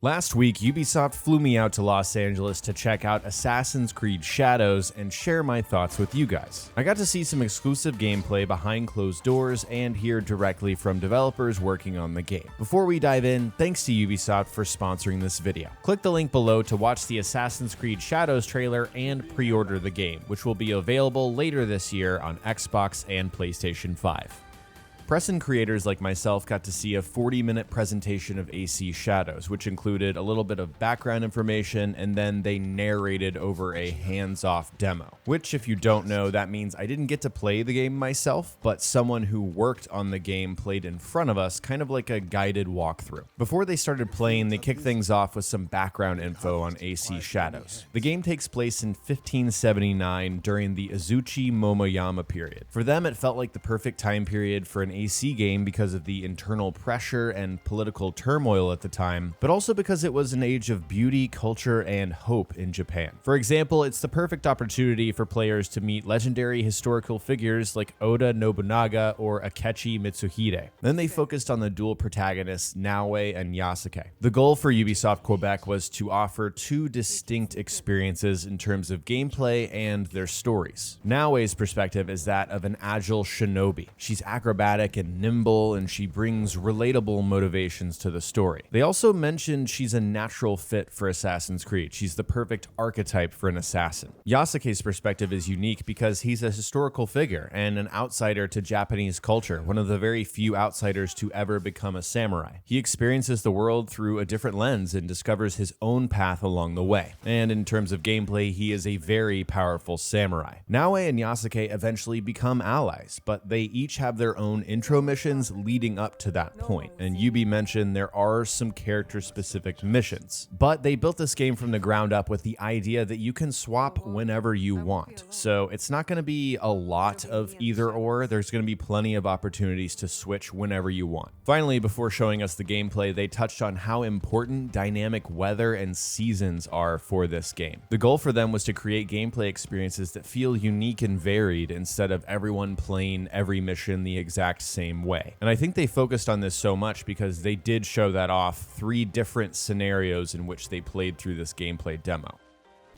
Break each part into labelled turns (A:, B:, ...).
A: Last week, Ubisoft flew me out to Los Angeles to check out Assassin's Creed Shadows and share my thoughts with you guys. I got to see some exclusive gameplay behind closed doors and hear directly from developers working on the game. Before we dive in, thanks to Ubisoft for sponsoring this video. Click the link below to watch the Assassin's Creed Shadows trailer and pre-order the game, which will be available later this year on Xbox and PlayStation 5. Press and creators like myself got to see a 40-minute presentation of AC Shadows, which included a little bit of background information, and then they narrated over a hands-off demo. Which, if you don't know, that means I didn't get to play the game myself, but someone who worked on the game played in front of us, kind of like a guided walkthrough. Before they started playing, they kicked things off with some background info on AC Shadows. The game takes place in 1579 during the Azuchi Momoyama period. For them, it felt like the perfect time period for an AC game because of the internal pressure and political turmoil at the time, but also because it was an age of beauty, culture, and hope in Japan. For example, it's the perfect opportunity for players to meet legendary historical figures like Oda Nobunaga or Akechi Mitsuhide. Then they focused on the dual protagonists, Naoe and Yasuke. The goal for Ubisoft Quebec was to offer two distinct experiences in terms of gameplay and their stories. Naoe's perspective is that of an agile shinobi. She's acrobatic and nimble, and she brings relatable motivations to the story. They also mentioned she's a natural fit for Assassin's Creed. She's the perfect archetype for an assassin. Yasuke's perspective is unique because he's a historical figure and an outsider to Japanese culture, one of the very few outsiders to ever become a samurai. He experiences the world through a different lens and discovers his own path along the way. And in terms of gameplay, he is a very powerful samurai. Naoe and Yasuke eventually become allies, but they each have their own intro missions leading up to that point, and Ubi mentioned there are some character-specific missions. But they built this game from the ground up with the idea that you can swap whenever you want, so it's not going to be a lot of either or. There's going to be plenty of opportunities to switch whenever you want. Finally, before showing us the gameplay, they touched on how important dynamic weather and seasons are for this game. The goal for them was to create gameplay experiences that feel unique and varied instead of everyone playing every mission the exact same way. And I think they focused on this so much because they did show that off 3 different scenarios in which they played through this gameplay demo.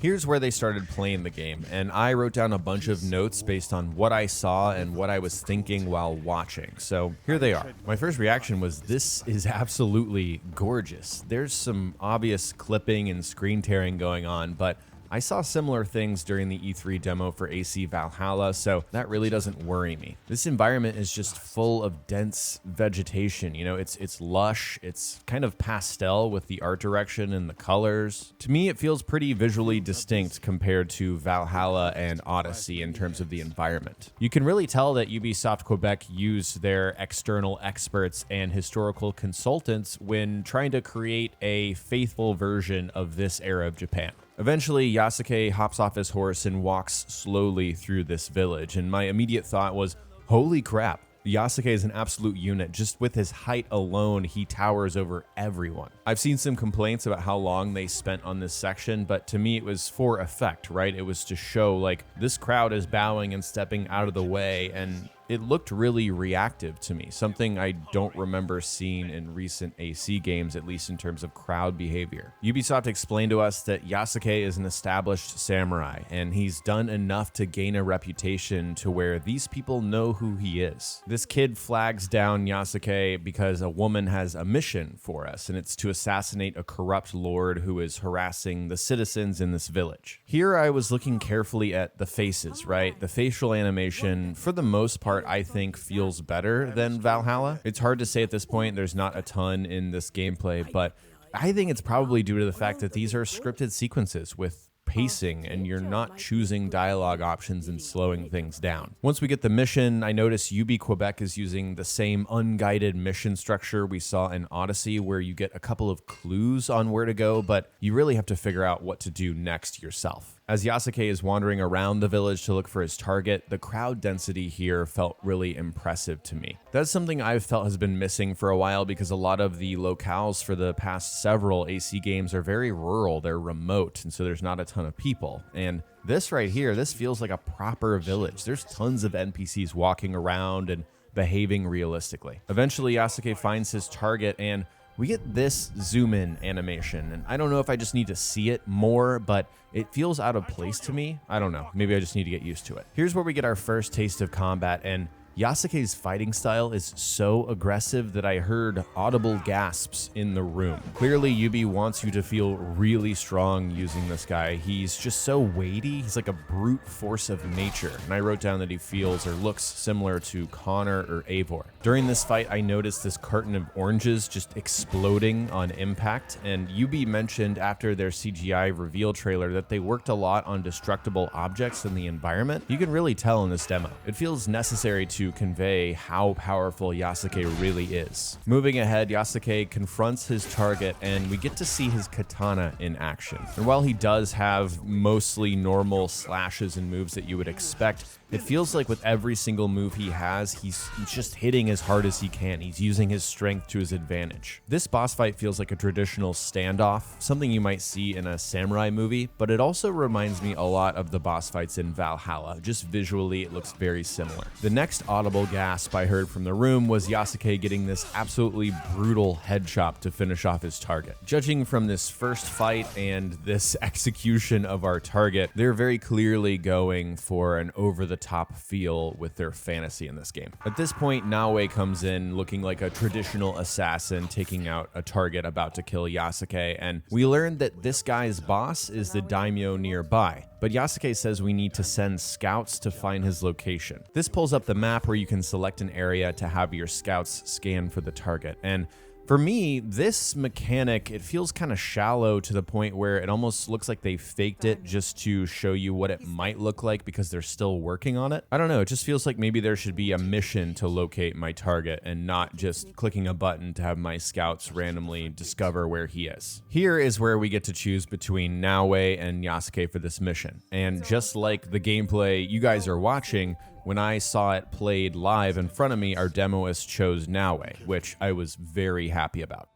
A: Here's where they started playing the game, and I wrote down a bunch of notes based on what I saw and what I was thinking while watching. So here they are. My first reaction was, this is absolutely gorgeous. There's some obvious clipping and screen tearing going on, but I saw similar things during the E3 demo for AC Valhalla, so that really doesn't worry me. This environment is just full of dense vegetation. You know, it's lush, it's kind of pastel with the art direction and the colors. To me, it feels pretty visually distinct compared to Valhalla and Odyssey in terms of the environment. You can really tell that Ubisoft Quebec used their external experts and historical consultants when trying to create a faithful version of this era of Japan. Eventually, Yasuke hops off his horse and walks slowly through this village, and my immediate thought was, holy crap, Yasuke is an absolute unit. Just with his height alone, he towers over everyone. I've seen some complaints about how long they spent on this section, but to me it was for effect, right? It was to show like this crowd is bowing and stepping out of the way, and it looked really reactive to me, something I don't remember seeing in recent AC games, at least in terms of crowd behavior. Ubisoft explained to us that Yasuke is an established samurai, and he's done enough to gain a reputation to where these people know who he is. This kid flags down Yasuke because a woman has a mission for us, and it's to assassinate a corrupt lord who is harassing the citizens in this village. Here I was looking carefully at the faces, right? The facial animation, for the most part, I think feels better than Valhalla. It's hard to say at this point, there's not a ton in this gameplay, but I think it's probably due to the fact that these are scripted sequences with pacing and you're not choosing dialogue options and slowing things down. Once we get the mission, I notice Ubi Quebec is using the same unguided mission structure we saw in Odyssey, where you get a couple of clues on where to go, but you really have to figure out what to do next yourself. As Yasuke is wandering around the village to look for his target, the crowd density here felt really impressive to me. That's something I've felt has been missing for a while because a lot of the locales for the past several AC games are very rural, they're remote, and so there's not a ton of people. And this right here, this feels like a proper village. There's tons of NPCs walking around and behaving realistically. Eventually, Yasuke finds his target, and we get this zoom in animation, and I don't know if I just need to see it more, but it feels out of place to me. I don't know, maybe I just need to get used to it. Here's where we get our first taste of combat, and Yasuke's fighting style is so aggressive that I heard audible gasps in the room. Clearly, Yubi wants you to feel really strong using this guy. He's just so weighty. He's like a brute force of nature. And I wrote down that he feels or looks similar to Connor or Eivor. During this fight, I noticed this carton of oranges just exploding on impact. And Yubi mentioned after their CGI reveal trailer that they worked a lot on destructible objects in the environment. You can really tell in this demo. It feels necessary to convey how powerful Yasuke really is. Moving ahead, Yasuke confronts his target and we get to see his katana in action. And while he does have mostly normal slashes and moves that you would expect, it feels like with every single move he has, he's just hitting as hard as he can. He's using his strength to his advantage. This boss fight feels like a traditional standoff, something you might see in a samurai movie, but it also reminds me a lot of the boss fights in Valhalla. Just visually, it looks very similar. The next audible gasp I heard from the room was Yasuke getting this absolutely brutal head chop to finish off his target. Judging from this first fight and this execution of our target, they're very clearly going for an over-the-top feel with their fantasy in this game. At this point, Naoe comes in looking like a traditional assassin taking out a target about to kill Yasuke, and we learn that this guy's boss is the daimyo nearby. But Yasuke says we need to send scouts to find his location. This pulls up the map where you can select an area to have your scouts scan for the target. And for me, this mechanic, it feels kind of shallow to the point where it almost looks like they faked it just to show you what it might look like because they're still working on it. I don't know, it just feels like maybe there should be a mission to locate my target and not just clicking a button to have my scouts randomly discover where he is. Here is where we get to choose between Naoe and Yasuke for this mission. And just like the gameplay you guys are watching, when I saw it played live in front of me, our demoist chose Naoe, which I was very happy about.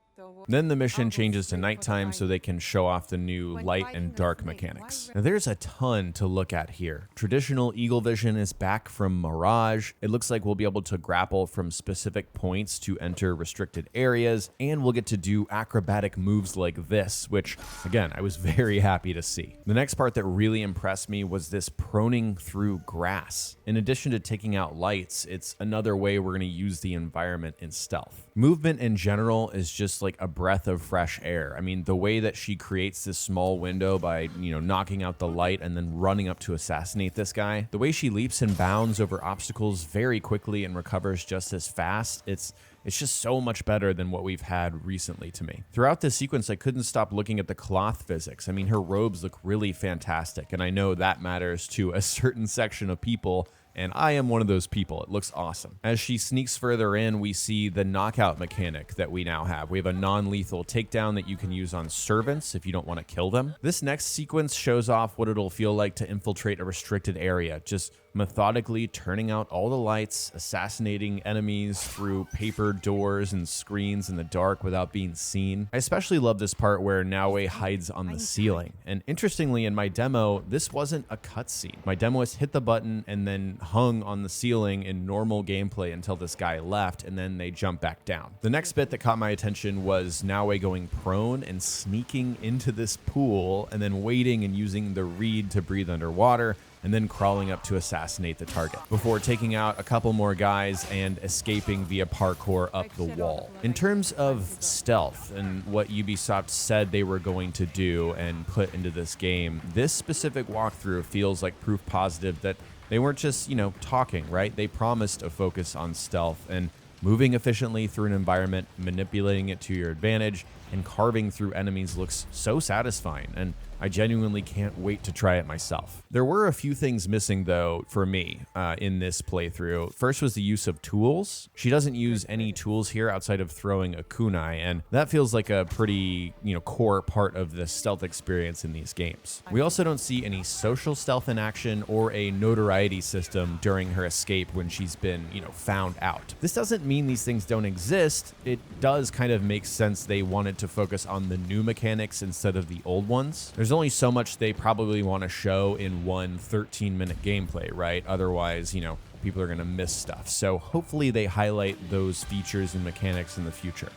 A: Then the mission changes to nighttime so they can show off the new light and dark mechanics. Now there's a ton to look at here. Traditional eagle vision is back from Mirage. It looks like we'll be able to grapple from specific points to enter restricted areas, and we'll get to do acrobatic moves like this, which again, I was very happy to see. The next part that really impressed me was this proning through grass. In addition to taking out lights, it's another way we're going to use the environment in stealth. Movement in general is just like a breath of fresh air. I mean, the way that she creates this small window by, knocking out the light and then running up to assassinate this guy, the way she leaps and bounds over obstacles very quickly and recovers just as fast, it's just so much better than what we've had recently to me. Throughout this sequence, I couldn't stop looking at the cloth physics. I mean, her robes look really fantastic, and I know that matters to a certain section of people, and I am one of those people. It looks awesome. As she sneaks further in, we see the knockout mechanic that we now have. We have a non-lethal takedown that you can use on servants if you don't want to kill them. This next sequence shows off what it'll feel like to infiltrate a restricted area, just methodically turning out all the lights, assassinating enemies through paper doors and screens in the dark without being seen. I especially love this part where Naoe hides on the ceiling. And interestingly, in my demo, this wasn't a cutscene. My demoist hit the button and then hung on the ceiling in normal gameplay until this guy left, and then they jumped back down. The next bit that caught my attention was Naoe going prone and sneaking into this pool and then waiting and using the reed to breathe underwater, and then crawling up to assassinate the target before taking out a couple more guys and escaping via parkour up the wall. In terms of stealth and what Ubisoft said they were going to do and put into this game, this specific walkthrough feels like proof positive that they weren't just, talking, right? They promised a focus on stealth and moving efficiently through an environment, manipulating it to your advantage, and carving through enemies looks so satisfying, and I genuinely can't wait to try it myself. There were a few things missing though for me in this playthrough. First was the use of tools. She doesn't use any tools here outside of throwing a kunai, and that feels like a pretty core part of the stealth experience in these games. We also don't see any social stealth in action or a notoriety system during her escape when she's been found out. This doesn't mean these things don't exist. It does kind of make sense they wanted to focus on the new mechanics instead of the old ones. There's only so much they probably want to show in one 13-minute gameplay, right? Otherwise, people are going to miss stuff. So hopefully they highlight those features and mechanics in the future.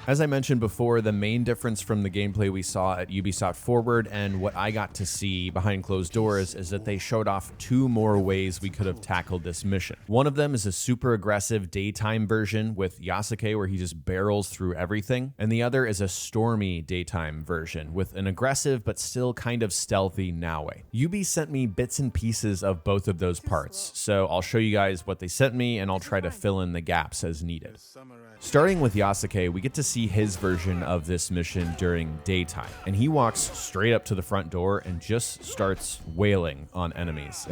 A: As I mentioned before, the main difference from the gameplay we saw at Ubisoft Forward and what I got to see behind closed doors is that they showed off 2 more ways we could have tackled this mission. One of them is a super aggressive daytime version with Yasuke where he just barrels through everything, and the other is a stormy daytime version with an aggressive but still kind of stealthy Naoe. Ubi sent me bits and pieces of both of those parts, so I'll show you guys what they sent me and I'll try to fill in the gaps as needed. Starting with Yasuke, we get to see his version of this mission during daytime, and he walks straight up to the front door and just starts wailing on enemies.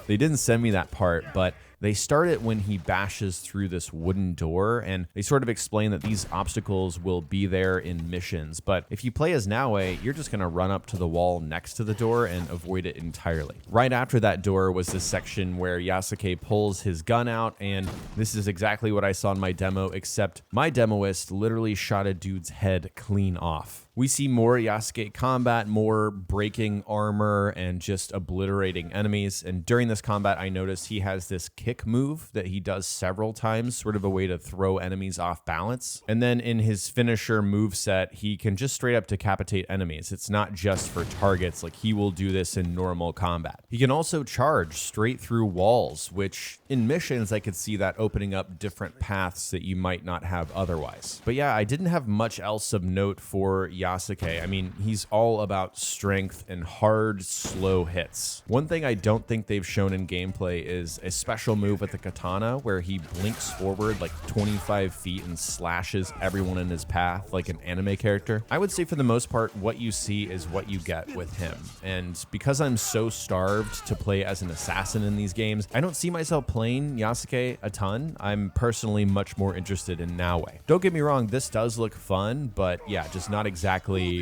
A: They didn't send me that part, but they start it when he bashes through this wooden door, and they sort of explain that these obstacles will be there in missions. But if you play as Naoe, you're just gonna run up to the wall next to the door and avoid it entirely. Right after that door was this section where Yasuke pulls his gun out, and this is exactly what I saw in my demo, except my demoist literally shot a dude's head clean off. We see more Yasuke combat, more breaking armor and just obliterating enemies. And during this combat, I noticed he has this kick move that he does several times, sort of a way to throw enemies off balance. And then in his finisher moveset, he can just straight up decapitate enemies. It's not just for targets, like he will do this in normal combat. He can also charge straight through walls, which in missions, I could see that opening up different paths that you might not have otherwise. But yeah, I didn't have much else of note for Yasuke. I mean, he's all about strength and hard, slow hits. One thing I don't think they've shown in gameplay is a special move with the katana where he blinks forward like 25 feet and slashes everyone in his path like an anime character. I would say for the most part, what you see is what you get with him. And because I'm so starved to play as an assassin in these games, I don't see myself playing Yasuke a ton. I'm personally much more interested in Naoe. Don't get me wrong, this does look fun, but yeah, just not exactly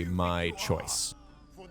A: my choice.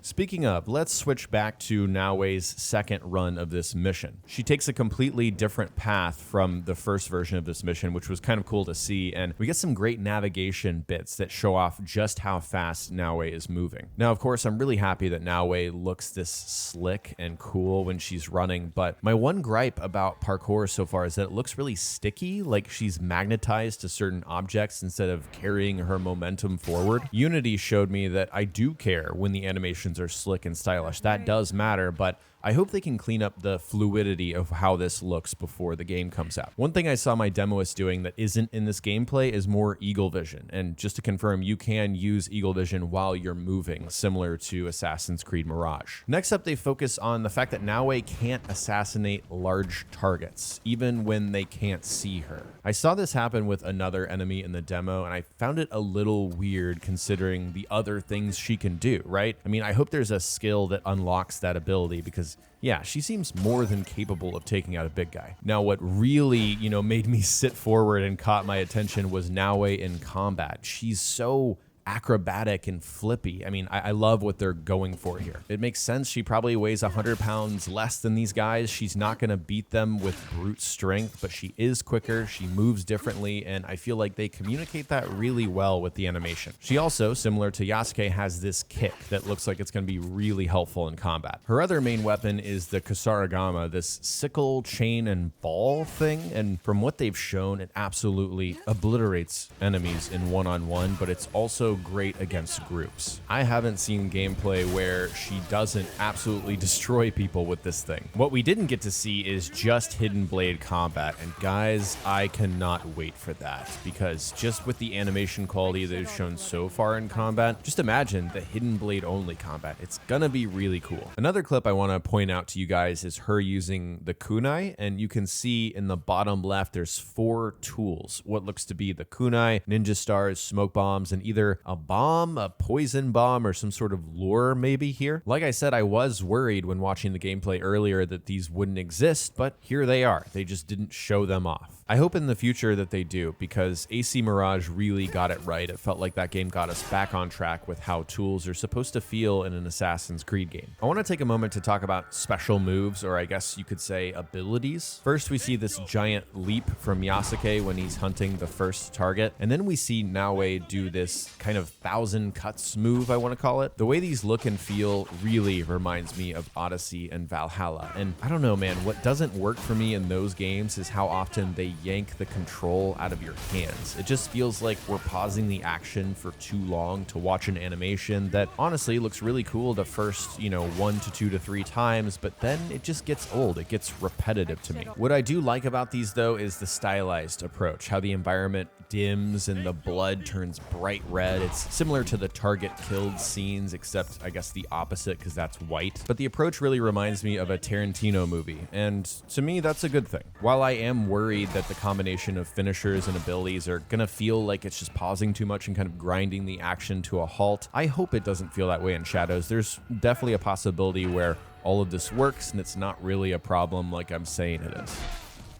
A: Speaking of, let's switch back to Naoe's second run of this mission. She takes a completely different path from the first version of this mission, which was kind of cool to see, and we get some great navigation bits that show off just how fast Naoe is moving. Now, of course, I'm really happy that Naoe looks this slick and cool when she's running, but my one gripe about parkour so far is that it looks really sticky, like she's magnetized to certain objects instead of carrying her momentum forward. Unity showed me that I do care when the animation are slick and stylish. That does matter, but I hope they can clean up the fluidity of how this looks before the game comes out. One thing I saw my demoist doing that isn't in this gameplay is more eagle vision. And just to confirm, you can use eagle vision while you're moving, similar to Assassin's Creed Mirage. Next up, they focus on the fact that Naoe can't assassinate large targets, even when they can't see her. I saw this happen with another enemy in the demo, and I found it a little weird considering the other things she can do, right? I mean, I hope there's a skill that unlocks that ability because yeah, she seems more than capable of taking out a big guy. Now, what really, made me sit forward and caught my attention was Naoe in combat. She's so acrobatic and flippy. I mean, I love what they're going for here. It makes sense. She probably weighs 100 pounds less than these guys. She's not going to beat them with brute strength, but she is quicker. She moves differently, and I feel like they communicate that really well with the animation. She also, similar to Yasuke, has this kick that looks like it's going to be really helpful in combat. Her other main weapon is the Kusarigama, this sickle, chain, and ball thing, and from what they've shown, it absolutely obliterates enemies in one-on-one, but it's also great against groups. I haven't seen gameplay where she doesn't absolutely destroy people with this thing. What we didn't get to see is just hidden blade combat, and guys, I cannot wait for that, because just with the animation quality they've shown so far in combat, just imagine the hidden blade only combat. It's gonna be really cool. Another clip I want to point out to you guys is her using the kunai, and you can see in the bottom left there's 4 tools, what looks to be the kunai, ninja stars, smoke bombs, and either a bomb, a poison bomb, or some sort of lure maybe here. Like I said, I was worried when watching the gameplay earlier that these wouldn't exist, but here they are. They just didn't show them off. I hope in the future that they do, because AC Mirage really got it right. It felt like that game got us back on track with how tools are supposed to feel in an Assassin's Creed game. I want to take a moment to talk about special moves, or I guess you could say abilities. First, we see this giant leap from Yasuke when he's hunting the first target, and then we see Naoe do this kind kind of 1,000 cuts move, I want to call it. The way these look and feel really reminds me of Odyssey and Valhalla. And I don't know, man, what doesn't work for me in those games is how often they yank the control out of your hands. It just feels like we're pausing the action for too long to watch an animation that honestly looks really cool the first, 1 to 2 to 3 times, but then it just gets old. It gets repetitive to me. What I do like about these though is the stylized approach, how the environment dims and the blood turns bright red. It's similar to the target killed scenes, except I guess the opposite because that's white. But the approach really reminds me of a Tarantino movie, and to me that's a good thing. While I am worried that the combination of finishers and abilities are gonna feel like it's just pausing too much and kind of grinding the action to a halt, I hope it doesn't feel that way in Shadows. There's definitely a possibility where all of this works and it's not really a problem like I'm saying it is.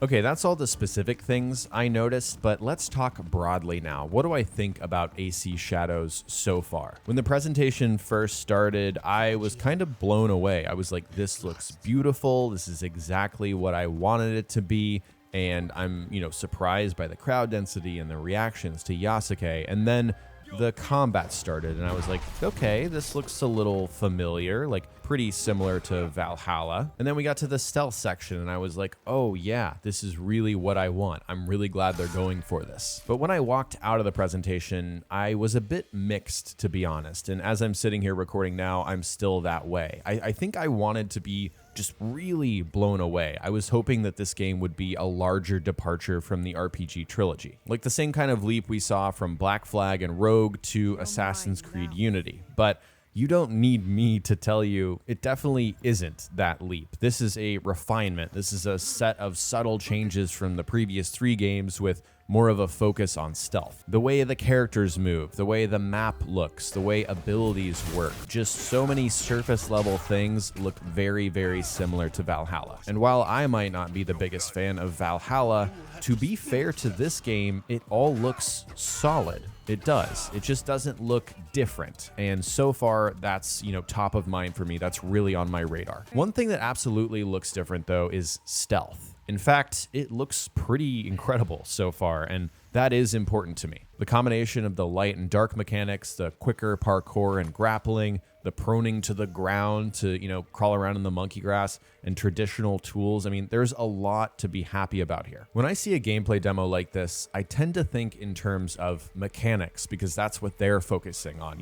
A: Okay, that's all the specific things I noticed, but let's talk broadly now. What do I think about AC Shadows so far? When the presentation first started, I was kind of blown away. I was like, this looks beautiful. This is exactly what I wanted it to be. And I'm, surprised by the crowd density and the reactions to Yasuke. And then the combat started and I was like, okay, this looks a little familiar, like pretty similar to Valhalla. And then we got to the stealth section and I was like, oh yeah, this is really what I want. I'm really glad they're going for this. But when I walked out of the presentation, I was a bit mixed, to be honest. And as I'm sitting here recording now, I'm still that way. I think I wanted to be just really blown away. I was hoping that this game would be a larger departure from the RPG trilogy, like the same kind of leap we saw from Black Flag and Rogue to Assassin's Creed Unity. But you don't need me to tell you it definitely isn't that leap. This is a refinement. This is a set of subtle changes from the previous 3 games with more of a focus on stealth. The way the characters move, the way the map looks, the way abilities work, just so many surface level things look very, very similar to Valhalla. And while I might not be the biggest fan of Valhalla, to be fair to this game, it all looks solid. It does. It just doesn't look different. And so far, that's, top of mind for me. That's really on my radar. One thing that absolutely looks different, though, is stealth. In fact, it looks pretty incredible so far, and that is important to me. The combination of the light and dark mechanics, the quicker parkour and grappling, the proning to the ground to, crawl around in the monkey grass, and traditional tools. I mean, there's a lot to be happy about here. When I see a gameplay demo like this, I tend to think in terms of mechanics because that's what they're focusing on.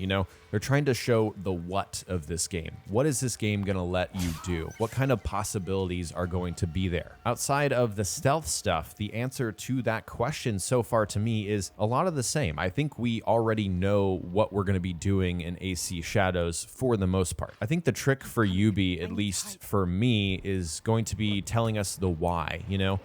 A: They're trying to show the what of this game. What is this game going to let you do? What kind of possibilities are going to be there? Outside of the stealth stuff, the answer to that question so far to me is a lot of the same. I think we already know what we're going to be doing in AC Shadows for the most part. I think the trick for Yubi, at least for me, is going to be telling us the why.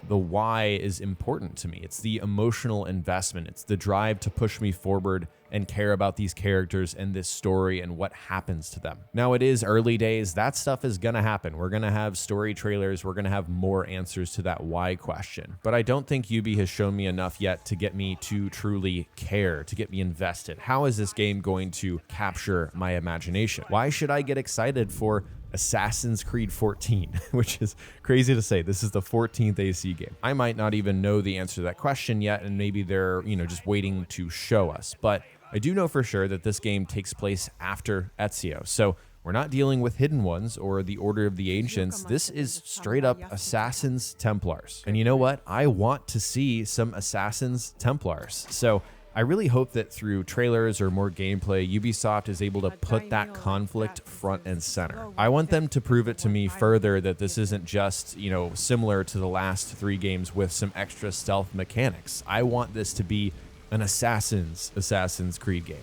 A: The why is important to me. It's the emotional investment. It's the drive to push me forward and care about these characters and this story and what happens to them. Now, it is early days. That stuff is gonna happen. We're gonna have story trailers. We're gonna have more answers to that why question. But I don't think Yubi has shown me enough yet to get me to truly care, to get me invested. How is this game going to capture my imagination? Why should I get excited for Assassin's Creed 14, which is crazy to say. This is the 14th AC game. I might not even know the answer to that question yet, and maybe they're, just waiting to show us. But I do know for sure that this game takes place after Ezio. So we're not dealing with Hidden Ones or the Order of the Ancients. This is straight up Assassins Templars. And you know what? I want to see some Assassins Templars. So I really hope that through trailers or more gameplay, Ubisoft is able to put that conflict front and center. I want them to prove it to me further that this isn't just, similar to the last 3 games with some extra stealth mechanics. I want this to be an Assassin's Creed game.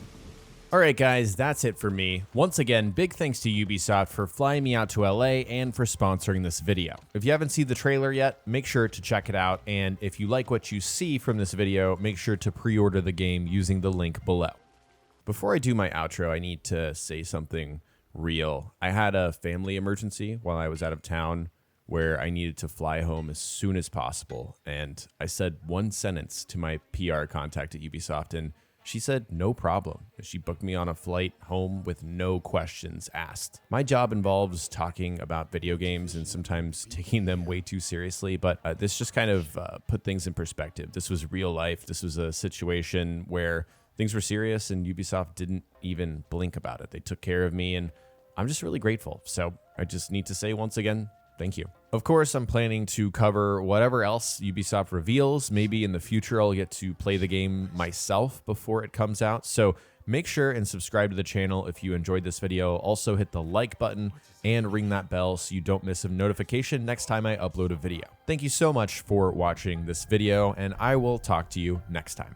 A: All right, guys, that's it for me. Once again, big thanks to Ubisoft for flying me out to LA and for sponsoring this video. If you haven't seen the trailer yet, make sure to check it out. And if you like what you see from this video, make sure to pre-order the game using the link below. Before I do my outro, I need to say something real. I had a family emergency while I was out of town where I needed to fly home as soon as possible. And I said one sentence to my PR contact at Ubisoft, and she said, no problem. She booked me on a flight home with no questions asked. My job involves talking about video games and sometimes taking them way too seriously, but this just kind of put things in perspective. This was real life. This was a situation where things were serious and Ubisoft didn't even blink about it. They took care of me, and I'm just really grateful. So I just need to say once again, thank you. Of course, I'm planning to cover whatever else Ubisoft reveals. Maybe in the future, I'll get to play the game myself before it comes out. So make sure and subscribe to the channel if you enjoyed this video. Also hit the like button and ring that bell so you don't miss a notification next time I upload a video. Thank you so much for watching this video, and I will talk to you next time.